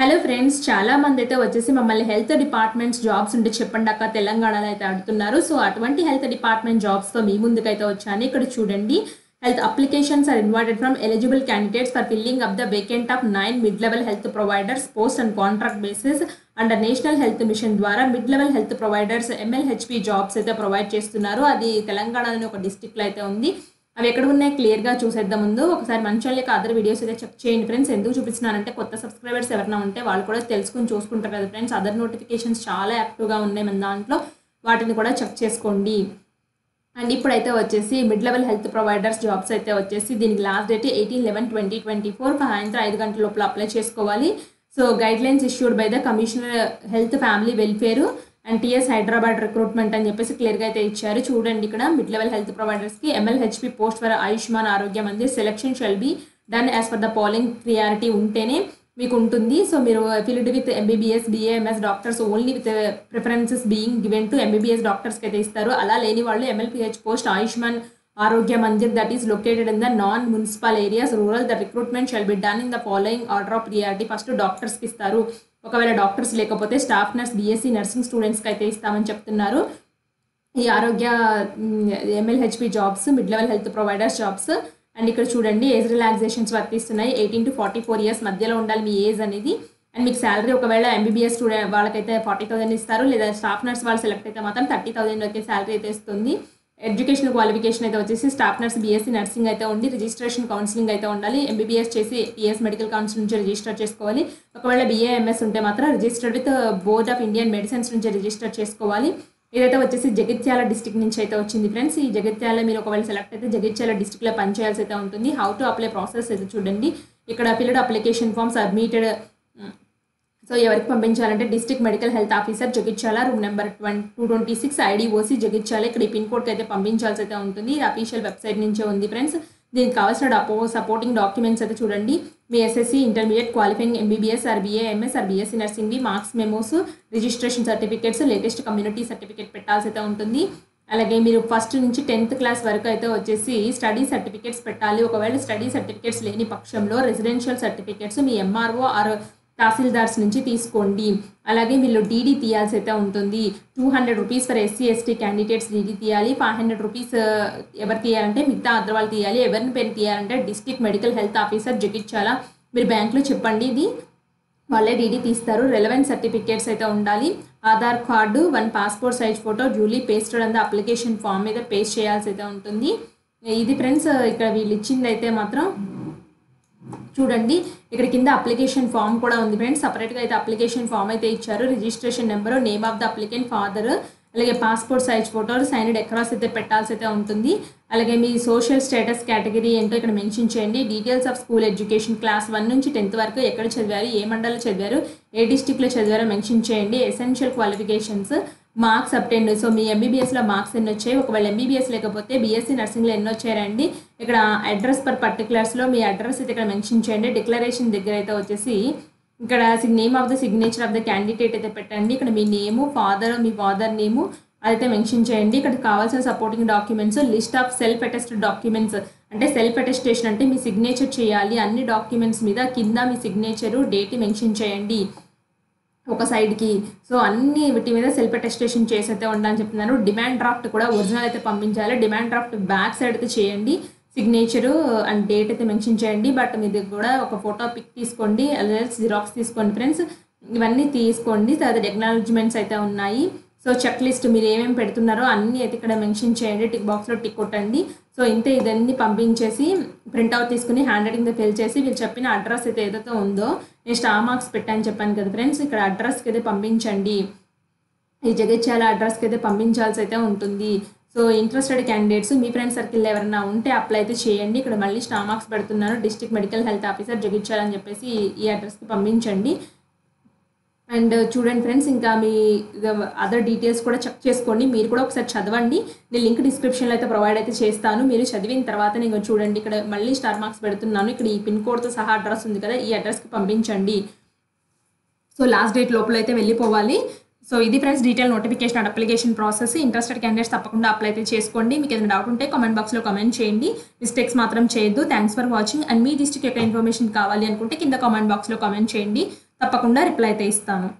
Hello friends, చాలా మంది అయితే వచ్చేసి మమ్మల్ని హెల్త్ డిపార్ట్మెంట్స్ జాబ్స్ ఉంటే చెప్పండి అక్క, తెలంగాణలో అయితే అడుగుతున్నారు. సో అటువంటి హెల్త్ డిపార్ట్మెంట్ జాబ్స్తో మీ ముందుకైతే వచ్చాను. ఇక్కడ చూడండి, health applications are invited from eligible candidates for filling up the vacant of 9 mid level health providers post and contract basis and National Health Mission ద్వారా mid level health providers MLHP jobs అయితే provide చేస్తున్నారు. అది తెలంగాణలోని ఒక డిస్ట్రిక్ట్లో అయితే ఉంది. అవి ఎక్కడ ఉన్నాయి క్లియర్గా చూసేద్దాం. ముందు ఒకసారి మన ఛానల్ యొక్క అదర్ వీడియోస్ అయితే చెక్ చేయండి ఫ్రెండ్స్. ఎందుకు చూపిస్తున్నానంటే కొత్త సబ్స్క్రైబర్స్ ఎవరైనా ఉంటే వాళ్ళు కూడా తెలుసుకుని చూసుకుంటారు కదా ఫ్రెండ్స్. అదర్ నోటిఫికేషన్స్ చాలా యాక్టివ్గా ఉన్నాయి మన దాంట్లో, వాటిని కూడా చెక్ చేసుకోండి. అండ్ ఇప్పుడైతే వచ్చేసి mid level health providers jobs అయితే వచ్చేసి దీనికి లాస్ట్ డేట్ 18/11/2024 సాయంత్రం 5 గంటల లోపల అప్లై చేసుకోవాలి. So guidelines issued by the commissioner health family welfare and TS Hyderabad recruitment అని చెప్పేసి క్లియర్గా అయితే ఇచ్చారు. చూడండి, ఇక్కడ మిడ్ లెవెల్ హెల్త్ ప్రొవైడర్స్కి MLHP post for Ayushman Arogya Mandir selection shall be done as for the following priority ఉంటేనే మీకు ఉంటుంది. సో మీరు filled with MBBS BAMS doctors only with preferences being given to MBBS డాక్టర్స్కి అయితే ఇస్తారు. అలా లేని వాళ్ళు MLPH post Ayushman Arogya Mandir that is located in the non municipal areas rural the recruitment shall be done in the following order of priority. First డాక్టర్స్కి ఇస్తారు. ఒకవేళ doctors లేకపోతే స్టాఫ్ నర్స్ BSc నర్సింగ్ స్టూడెంట్స్కి అయితే ఇస్తామని చెప్తున్నారు. ఈ ఆరోగ్య MLHP jobs mid level health providers jobs. And ఇక్కడ చూడండి, ఏజ్ రిలాక్సేషన్స్ వర్తిస్తున్నాయి. 18 to 44 ఇయర్స్ మధ్యలో ఉండాలి మీ ఏజ్ అనేది. అండ్ మీకు శాలరీ ఒకవేళ MBBS స్టూడెంట్ వాళ్ళకైతే 40,000 ఇస్తారు, లేదా స్టాఫ్ నర్స్ వాళ్ళు సెలెక్ట్ అయితే మాత్రం 30,000 వరకే శాలరీ అయితే ఇస్తుంది. ఎడ్యుకేషన్ క్వాలిఫికేషన్ అయితే వచ్చేసి స్టాఫ్ నర్స్ BSc నర్సింగ్ అయితే ఉండి రిజిస్ట్రేషన్ కౌన్సిలింగ్ అయితే ఉండాలి. MBBS చేసి TS మెడికల్ కౌన్సిల్ నుంచి రిజిస్టర్ చేసుకోవాలి. ఒకవేళ BAMS ఉంటే మాత్రం registered with board of Indian medicines నుంచి రిజిస్టర్ చేసుకోవాలి. ఇదైతే వచ్చేసి జగిత్యాల డిస్ట్రిక్ట్ నుంచి అయితే వచ్చింది ఫ్రెండ్స్. ఈ జగిత్యాల మీరు ఒకవేళ సెలెక్ట్ అయితే జగిత్యాల డిస్ట్రిక్ట్లో పనిచేయాల్సి అయితే ఉంటుంది. హౌ టు అప్లై ప్రాసెస్ అయితే చూడండి, ఇక్కడ filled application form submitted. So ఎవరికి పంపించాలంటే district medical health officer Jagtial, room number 226 IDOC Jagtial. ఇక్కడ ఈ పిన్ కోడ్కి అయితే పంపించాల్సి అయితే ఉంటుంది. ఇది అఫీషియల్ వెబ్సైట్ నుంచే ఉంది ఫ్రెండ్స్. దీనికి కావాల్సిన సపోర్టింగ్ డాక్యుమెంట్స్ అయితే చూడండి, మీ SSC intermediate qualifying MBBS or BAMS or BSc nursing marks memos, registration certificates, latest community certificate పెట్టాల్సి అయితే ఉంటుంది. అలాగే మీరు ఫస్ట్ నుంచి 10th క్లాస్ వరకు అయితే వచ్చేసి స్టడీ సర్టిఫికేట్స్ పెట్టాలి. ఒకవేళ స్టడీ సర్టిఫికేట్స్ లేని పక్షంలో రెసిడెన్షియల్ సర్టిఫికేట్స్ మీ MRO ఆర్ తహసీల్దార్స్ నుంచి తీసుకోండి. అలాగే వీళ్ళు DD తీయాల్సి అయితే ఉంటుంది. 200 rupees for SC ST candidates DD తీయాలి. 500 రూపీస్ ఎవరు తీయాలంటే మిగతా అద్దరు వాళ్ళు తీయాలి. ఎవరిని పేరు తీయాలంటే district medical health officer Jagtial. మీరు బ్యాంక్లో చెప్పండి, ఇది వాళ్ళే DD తీస్తారు. రెలవెంట్ సర్టిఫికేట్స్ అయితే ఉండాలి. Aadhaar card, 1 passport size photo duly pasted and application form మీద పేస్ట్ చేయాల్సి అయితే ఉంటుంది. ఇది ఫ్రెండ్స్, ఇక్కడ వీళ్ళు ఇచ్చింది అయితే మాత్రం చూడండి, ఇక్కడ కింద అప్లికేషన్ ఫామ్ కూడా ఉంది ఫ్రెండ్స్. సపరేట్గా అయితే అప్లికేషన్ ఫామ్ అయితే ఇచ్చారు. Registration number, name of the applicant father, అలాగే passport size photo, signed across అయితే పెట్టాల్సి అయితే ఉంటుంది. అలాగే మీ సోషల్ స్టేటస్ కేటగిరీ ఏంటో ఇక్కడ మెన్షన్ చేయండి. Details of school education class 1 నుంచి 10th వరకు ఎక్కడ చదివారు, ఏ మండలంలో చదివారు, ఏ డిస్ట్రిక్ట్లో చదివారో మెన్షన్ చేయండి. Essential qualifications, marks append. So మీ MBBSలో మార్క్స్ ఎన్ని వచ్చాయి, ఒకవేళ MBBS లేకపోతే BSc నర్సింగ్లో ఎన్ని వచ్చాయండి. ఇక్కడ అడ్రస్ పర్ పర్టికులర్స్లో మీ అడ్రస్ అయితే ఇక్కడ మెన్షన్ చేయండి. డిక్లరేషన్ దగ్గర అయితే వచ్చేసి ఇక్కడ name of the signature of the candidate అయితే పెట్టండి. ఇక్కడ మీ నేము, మీ ఫాదర్ నేము అదైతే మెన్షన్ చేయండి. ఇక్కడ కావాల్సిన supporting documents, list of self attested documents. అంటే సెల్ఫ్ అటెస్టేషన్ అంటే మీ సిగ్నేచర్ చేయాలి. అన్ని డాక్యుమెంట్స్ మీద కింద మీ సిగ్నేచరు, డేట్ మెన్షన్ చేయండి ఒక సైడ్కి. సో అన్ని వీటి మీద సెల్ఫ్ అటెస్టేషన్ చేసి అయితే ఉండాలని చెప్తున్నారు. డిమాండ్ డ్రాఫ్ట్ కూడా ఒరిజినల్ అయితే పంపించాలి. డిమాండ్ డ్రాఫ్ట్ బ్యాక్ సైడ్ అయితే చేయండి. సిగ్నేచరు అండ్ డేట్ అయితే మెన్షన్ చేయండి. బట్ మీది కూడా ఒక ఫోటో పిక్ తీసుకోండి, అలాగే జిరాక్స్ తీసుకోండి ఫ్రెండ్స్. ఇవన్నీ తీసుకోండి. తర్వాత అక్నాలెడ్జ్మెంట్స్ అయితే ఉన్నాయి. సో చెక్ లిస్ట్ మీరు ఏమేమి పెడుతున్నారో అన్నీ అయితే ఇక్కడ మెన్షన్ చేయండి. టిక్ బాక్స్లో టిక్ కొట్టండి. సో ఇంతే, ఇదన్నీ పంపించేసి ప్రింట్అవుట్ తీసుకుని హ్యాండ్ రైటింగ్తో ఫిల్ చేసి వీళ్ళు చెప్పిన అడ్రస్ అయితే ఏదైతే ఉందో, నేను స్టార్ మార్క్స్ పెట్టాను చెప్పాను కదా ఫ్రెండ్స్, ఇక్కడ అడ్రస్కి అయితే పంపించండి. ఈ జగిత్యాల అడ్రస్కి అయితే పంపించాల్సి అయితే ఉంటుంది. సో ఇంట్రెస్టెడ్ క్యాండిడేట్స్ మీ ఫ్రెండ్ సర్కిల్లో ఎవరైనా ఉంటే అప్లై అయితే చేయండి. ఇక్కడ మళ్ళీ స్టార్ మార్క్స్ పెడుతున్నాను, district medical health officer Jagtial అని చెప్పేసి ఈ అడ్రస్కి పంపించండి. అండ్ చూడండి ఫ్రెండ్స్, ఇంకా మీ అదర్ డీటెయిల్స్ కూడా చెక్ చేసుకోండి. మీరు కూడా ఒకసారి చదవండి. నేను లింక్ డిస్క్రిప్షన్లో అయితే ప్రొవైడ్ అయితే చేస్తాను. మీరు చదివిన తర్వాత నేను చూడండి, ఇక్కడ మళ్ళీ స్టార్ మార్క్స్ పెడుతున్నాను. ఇక్కడ ఈ పిన్ కోడ్తో సహా అడ్రస్ ఉంది కదా, ఈ అడ్రస్కి పంపించండి. సో లాస్ట్ డేట్ లోపల అయితే వెళ్ళిపోవాలి. సో ఇది friends detail notification and application process. Interested candidates తప్పకుండా అప్లై అయితే చేసుకోండి. మీకు ఏదైనా డౌట్ ఉంటే కామెంట్ బాక్స్లో కామెంట్ చేయండి. మిస్టేక్స్ మాత్రం చేయొద్దు. Thanks for watching. And me district యొక్క ఇన్ఫర్మేషన్ కావాలి అనుకుంటే కింద కామెంట్ బాక్స్లో కామెంట్ చేయండి. తప్పకుండా రిప్లై అయితే ఇస్తాను.